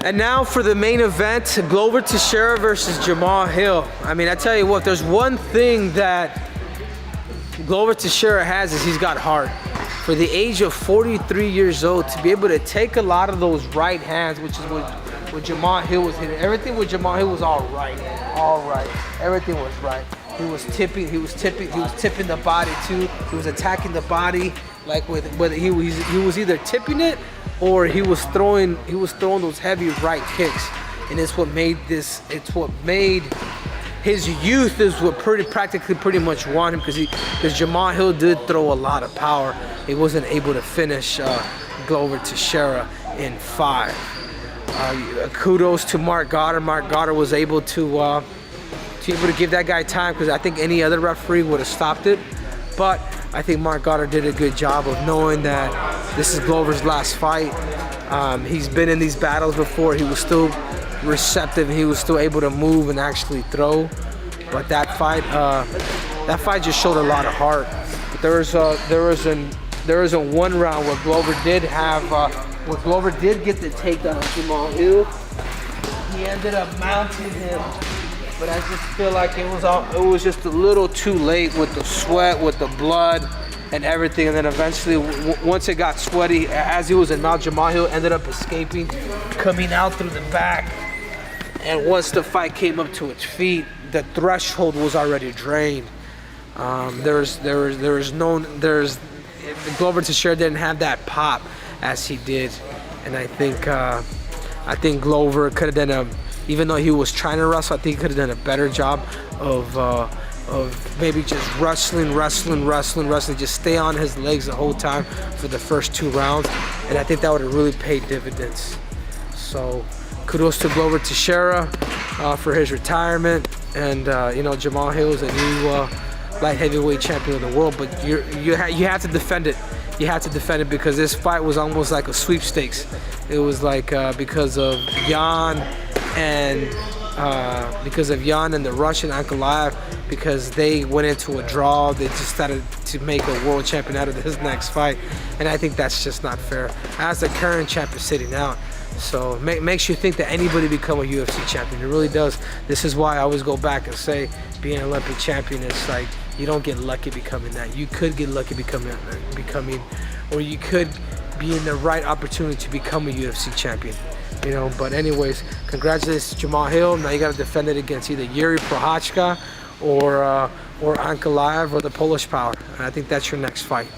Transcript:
And now for the main event, Glover Texeira versus Jamahal Hill. I mean, I tell you what, there's one thing that Glover Texeira has is he's got heart. For the age of 43 years old, to be able to take a lot of those right hands, which is what Jamahal Hill was hitting. Everything with Jamahal Hill was all right. Everything was right. He was tipping the body too. He was attacking the body like with whether he was either tipping it or he was throwing those heavy right kicks. And it's what made his youth is what pretty much won him, because Jamahal Hill did throw a lot of power. He wasn't able to finish Glover Texeira in 5. Kudos to Mark Goddard. Mark Goddard was able to give that guy time, because I think any other referee would have stopped it. But I think Mark Goddard did a good job of knowing that this is Glover's last fight. He's been in these battles before. He was still receptive. He was still able to move and actually throw. But that fight just showed a lot of heart. But there was a one round where Glover did get the takedown on Jamahal Hill. He ended up mounting him, but I just feel like it was just a little too late with the sweat, with the blood, and everything. And then eventually, once it got sweaty, as he was in mount, Jamahal Hill ended up escaping, coming out through the back. And once the fight came up to its feet, the threshold was already drained. Glover Texeira didn't have that pop as he did, and I think Glover could have done even though he was trying to wrestle, I think he could have done a better job of maybe just wrestling, just stay on his legs the whole time for the first 2 rounds, and I think that would have really paid dividends. So kudos to Glover Texeira for his retirement, and Jamahal Hill is a new light heavyweight champion of the world, but you have to defend it. You have to defend it, because this fight was almost like a sweepstakes. It was like because of Jan and the Russian Ankalaev, because they went into a draw, they just started to make a world champion out of this next fight, and I think that's just not fair. As the current champ is sitting out, so makes you think that anybody become a UFC champion. It really does. This is why I always go back and say being an Olympic champion is like, you don't get lucky becoming that. You could get lucky becoming, or you could be in the right opportunity to become a UFC champion. But anyways, congratulations to Jamahal Hill. Now you got to defend it against either Yuri Prochazka or Ankalaev or the Polish Power. And I think that's your next fight.